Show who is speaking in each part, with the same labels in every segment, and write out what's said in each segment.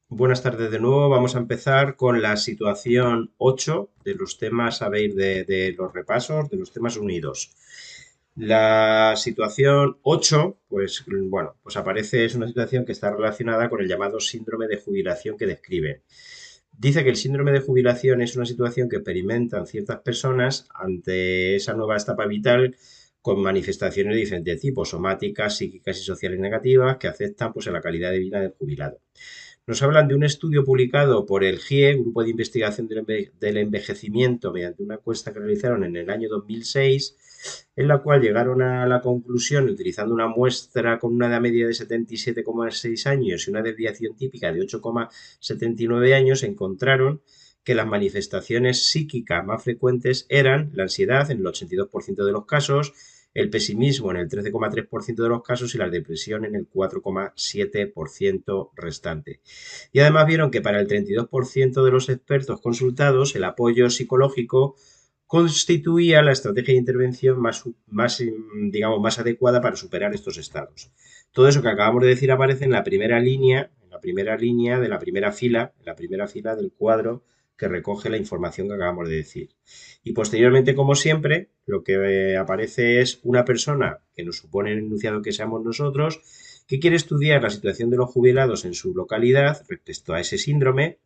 Speaker 1: Buenas tardes de nuevo. Vamos a empezar con la situación 8 de los temas a ver de los repasos de los temas unidos. La situación 8, pues bueno, pues aparece, es una situación que está relacionada con el llamado síndrome de jubilación que describe. Dice que el síndrome de jubilación es una situación que experimentan ciertas personas ante esa nueva etapa vital con manifestaciones de diferentes tipos, somáticas, psíquicas y sociales negativas que afectan pues, a la calidad de vida del jubilado. Nos hablan de un estudio publicado por el GIE, Grupo de Investigación del Envejecimiento, mediante una encuesta que realizaron en el año 2006, en la cual llegaron a la conclusión, utilizando una muestra con una edad media de 77,6 años y una desviación típica de 8,79 años, encontraron que las manifestaciones psíquicas más frecuentes eran la ansiedad en el 82% de los casos, el pesimismo en el 13,3% de los casos y la depresión en el 4,7% restante. Y además vieron que para el 32% de los expertos consultados el apoyo psicológico constituía la estrategia de intervención digamos, más adecuada para superar estos estados. Todo eso que acabamos de decir aparece en la primera línea de la primera fila, en la primera fila del cuadro que recoge la información que acabamos de decir. Y posteriormente, como siempre, lo que aparece es una persona que nos supone el enunciado que seamos nosotros, que quiere estudiar la situación de los jubilados en su localidad respecto a ese síndrome.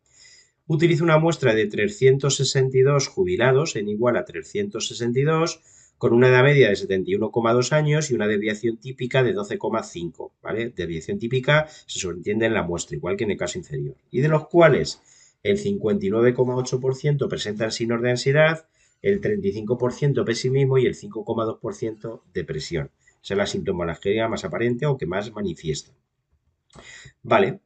Speaker 1: Utiliza una muestra de 362 jubilados en igual a 362, con una edad media de 71,2 años y una desviación típica de 12,5, ¿vale? Desviación típica se sobreentiende en la muestra, igual que en el caso inferior. Y de los cuales el 59,8% presentan signos de ansiedad, el 35% pesimismo y el 5,2% depresión. Esa es la sintomología más aparente o que más manifiesta. Vale,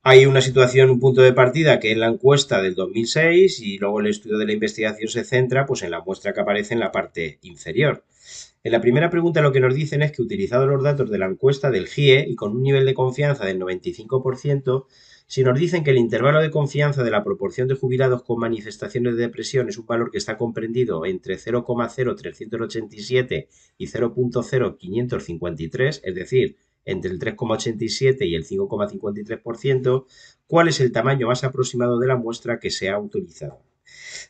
Speaker 1: hay una situación, un punto de partida que es la encuesta del 2006 y luego el estudio de la investigación se centra pues, en la muestra que aparece en la parte inferior. En la primera pregunta lo que nos dicen es que utilizados los datos de la encuesta del GIE y con un nivel de confianza del 95%, si nos dicen que el intervalo de confianza de la proporción de jubilados con manifestaciones de depresión es un valor que está comprendido entre 0,0387 y 0,0553, es decir, entre el 3,87 y el 5,53%, ¿cuál es el tamaño más aproximado de la muestra que se ha utilizado?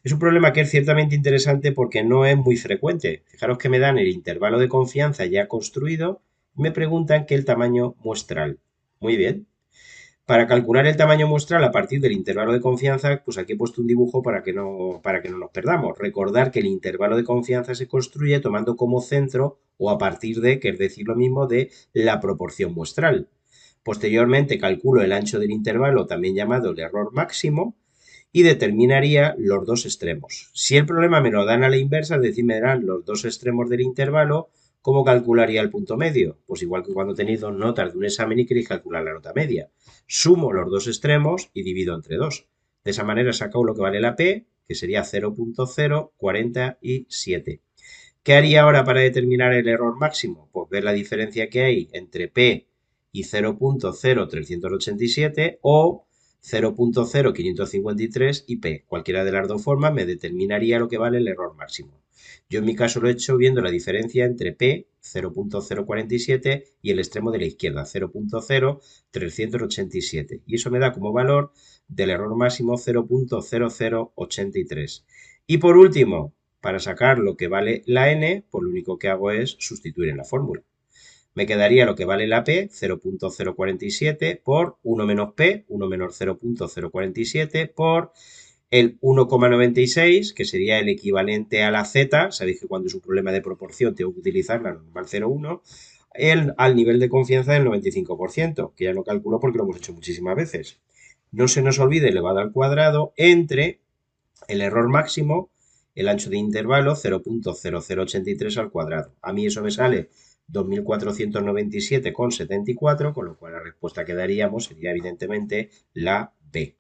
Speaker 1: Es un problema que es ciertamente interesante porque no es muy frecuente. Fijaros que me dan el intervalo de confianza ya construido y me preguntan qué es el tamaño muestral. Muy bien. Para calcular el tamaño muestral a partir del intervalo de confianza, pues aquí he puesto un dibujo para que no nos perdamos. Recordar que el intervalo de confianza se construye tomando como centro o a partir de, que es decir lo mismo, de la proporción muestral. Posteriormente calculo el ancho del intervalo, también llamado el error máximo, y determinaría los dos extremos. Si el problema me lo dan a la inversa, es decir, me darán los dos extremos del intervalo, ¿cómo calcularía el punto medio? Pues igual que cuando tenéis dos notas de un examen y queréis calcular la nota media. Sumo los dos extremos y divido entre dos. De esa manera saco lo que vale la P, que sería 0,047. ¿Qué haría ahora para determinar el error máximo? Pues ver la diferencia que hay entre P y 0,0387 o 0,0553 y P. Cualquiera de las dos formas me determinaría lo que vale el error máximo. Yo en mi caso lo he hecho viendo la diferencia entre P, 0,047, y el extremo de la izquierda, 0,0387. Y eso me da como valor del error máximo 0,0083. Y por último, para sacar lo que vale la n, pues lo único que hago es sustituir en la fórmula. Me quedaría lo que vale la p, 0,047, por 1 menos p, 1 menos 0,047, por el 1,96, que sería el equivalente a la z. Sabéis que cuando es un problema de proporción tengo que utilizar la normal 0,1, al nivel de confianza del 95%, que ya no calculo porque lo hemos hecho muchísimas veces. No se nos olvide elevado al cuadrado entre el error máximo, el ancho de intervalo 0,0083 al cuadrado. A mí eso me sale 2497,74, con lo cual la respuesta que daríamos sería evidentemente la B.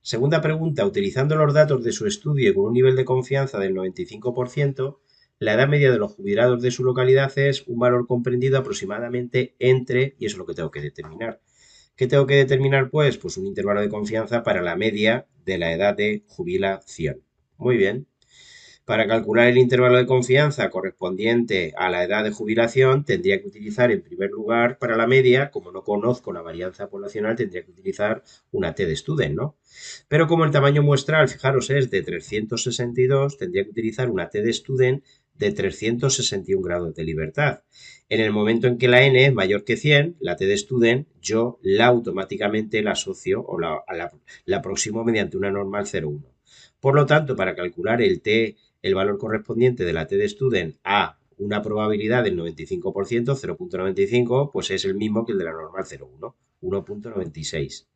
Speaker 1: Segunda pregunta, utilizando los datos de su estudio y con un nivel de confianza del 95%, la edad media de los jubilados de su localidad es un valor comprendido aproximadamente entre, y eso es lo que tengo que determinar. ¿Qué tengo que determinar? Pues un intervalo de confianza para la media de la edad de jubilación. Muy bien. Para calcular el intervalo de confianza correspondiente a la edad de jubilación, tendría que utilizar en primer lugar para la media, como no conozco la varianza poblacional, tendría que utilizar una T de Student, ¿no? Pero como el tamaño muestral, fijaros, es de 362, tendría que utilizar una T de Student de 361 grados de libertad. En el momento en que la n es mayor que 100, la T de Student, yo la automáticamente la asocio o la aproximo mediante una normal 0,1. Por lo tanto, para calcular el valor correspondiente de la T de Student a una probabilidad del 95%, 0,95, pues es el mismo que el de la normal 0,1, 1,96.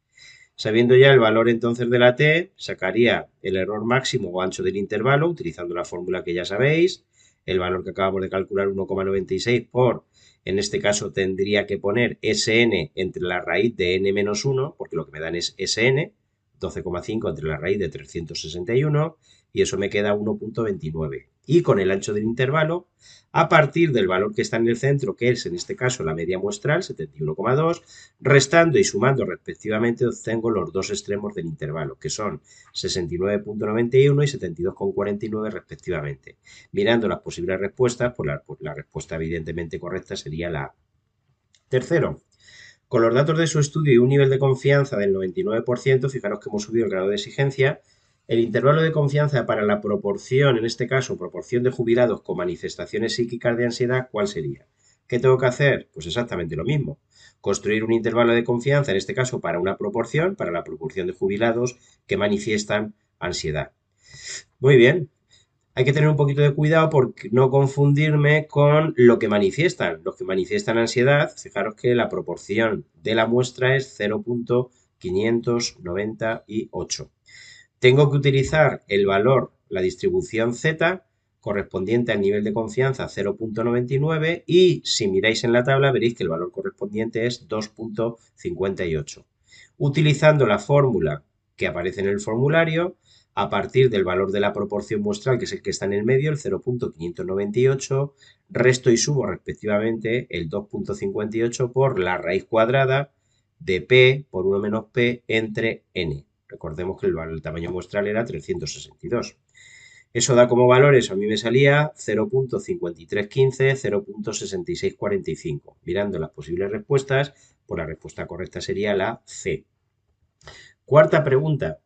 Speaker 1: Sabiendo ya el valor entonces de la T, sacaría el error máximo o ancho del intervalo utilizando la fórmula que ya sabéis, el valor que acabamos de calcular 1,96 por, en este caso tendría que poner Sn entre la raíz de n menos 1, porque lo que me dan es Sn, 12,5 entre la raíz de 361, y eso me queda 1,29. Y con el ancho del intervalo, a partir del valor que está en el centro, que es en este caso la media muestral, 71,2, restando y sumando respectivamente, obtengo los dos extremos del intervalo, que son 69,91 y 72,49 respectivamente. Mirando las posibles respuestas, pues la respuesta evidentemente correcta sería la A. Tercero, con los datos de su estudio y un nivel de confianza del 99%, fijaros que hemos subido el grado de exigencia, el intervalo de confianza para la proporción, en este caso, proporción de jubilados con manifestaciones psíquicas de ansiedad, ¿cuál sería? ¿Qué tengo que hacer? Pues exactamente lo mismo. Construir un intervalo de confianza, en este caso, para una proporción, para la proporción de jubilados que manifiestan ansiedad. Muy bien, hay que tener un poquito de cuidado por no confundirme con lo que manifiestan. Los que manifiestan ansiedad, fijaros que la proporción de la muestra es 0,598. Tengo que utilizar el valor, la distribución Z, correspondiente al nivel de confianza 0,99 y si miráis en la tabla veréis que el valor correspondiente es 2,58. Utilizando la fórmula que aparece en el formulario, a partir del valor de la proporción muestral, que es el que está en el medio, el 0,598, resto y sumo respectivamente el 2,58 por la raíz cuadrada de P por 1 menos P entre N. Recordemos que el tamaño muestral era 362. Eso da como valores, a mí me salía 0,5315, 0,6645. Mirando las posibles respuestas, pues la respuesta correcta sería la C. Cuarta pregunta.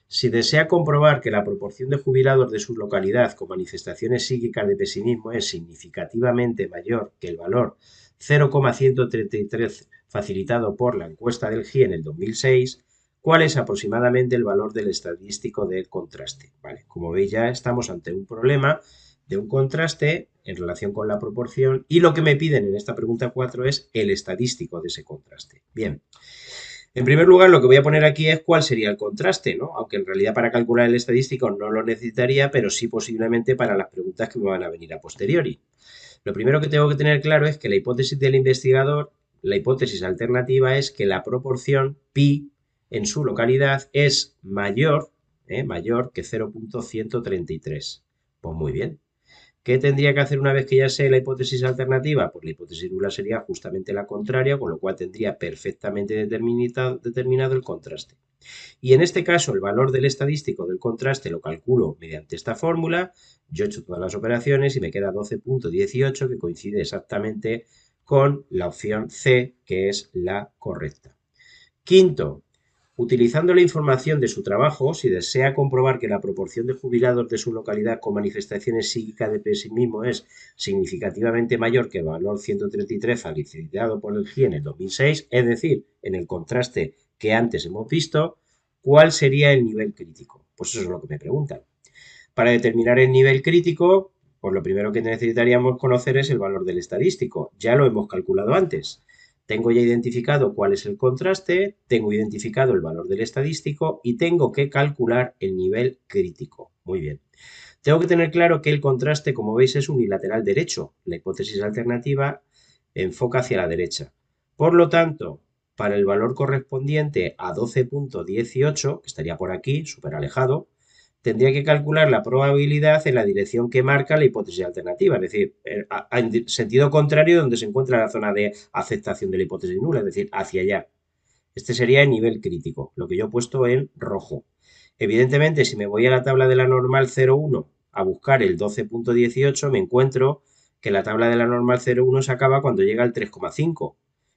Speaker 1: Si desea comprobar que la proporción de jubilados de su localidad con manifestaciones psíquicas de pesimismo es significativamente mayor que el valor 0,133 facilitado por la encuesta del GIE en el 2006, ¿cuál es aproximadamente el valor del estadístico del contraste? Vale, como veis ya estamos ante un problema de un contraste en relación con la proporción y lo que me piden en esta pregunta 4 es el estadístico de ese contraste. Bien. En primer lugar, lo que voy a poner aquí es cuál sería el contraste, ¿no? Aunque en realidad para calcular el estadístico no lo necesitaría, pero sí posiblemente para las preguntas que me van a venir a posteriori. Lo primero que tengo que tener claro es que la hipótesis del investigador, la hipótesis alternativa es que la proporción pi en su localidad es mayor que 0,133. Pues muy bien. ¿Qué tendría que hacer una vez que ya sé la hipótesis alternativa? Pues la hipótesis nula sería justamente la contraria, con lo cual tendría perfectamente determinado el contraste. Y en este caso, el valor del estadístico del contraste lo calculo mediante esta fórmula. Yo he hecho todas las operaciones y me queda 12,18, que coincide exactamente con la opción C, que es la correcta. Quinto, utilizando la información de su trabajo, si desea comprobar que la proporción de jubilados de su localidad con manifestaciones psíquicas de pesimismo es significativamente mayor que el valor 133 facilitado por el GIE en el 2006, es decir, en el contraste que antes hemos visto, ¿cuál sería el nivel crítico? Pues eso es lo que me preguntan. Para determinar el nivel crítico, pues lo primero que necesitaríamos conocer es el valor del estadístico. Ya lo hemos calculado antes. Tengo ya identificado cuál es el contraste, tengo identificado el valor del estadístico y tengo que calcular el nivel crítico. Muy bien. Tengo que tener claro que el contraste, como veis, es unilateral derecho. La hipótesis alternativa enfoca hacia la derecha. Por lo tanto, para el valor correspondiente a 12,18, que estaría por aquí, súper alejado, tendría que calcular la probabilidad en la dirección que marca la hipótesis alternativa, es decir, en sentido contrario donde se encuentra la zona de aceptación de la hipótesis nula, es decir, hacia allá. Este sería el nivel crítico, lo que yo he puesto en rojo. Evidentemente, si me voy a la tabla de la normal 0,1, a buscar el 12.18 me encuentro que la tabla de la normal 0,1 se acaba cuando llega al 3,5.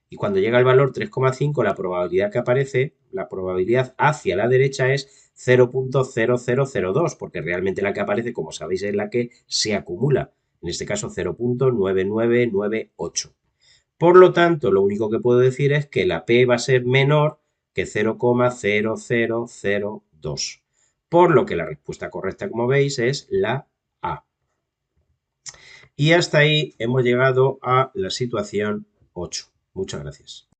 Speaker 1: Y cuando llega el valor 3,5, la probabilidad que aparece, la probabilidad hacia la derecha es 0.0002, porque realmente la que aparece, como sabéis, es la que se acumula. En este caso, 0.9998. Por lo tanto, lo único que puedo decir es que la P va a ser menor que 0,0002. Por lo que la respuesta correcta, como veis, es la A. Y hasta ahí hemos llegado a la situación 8. Muchas gracias.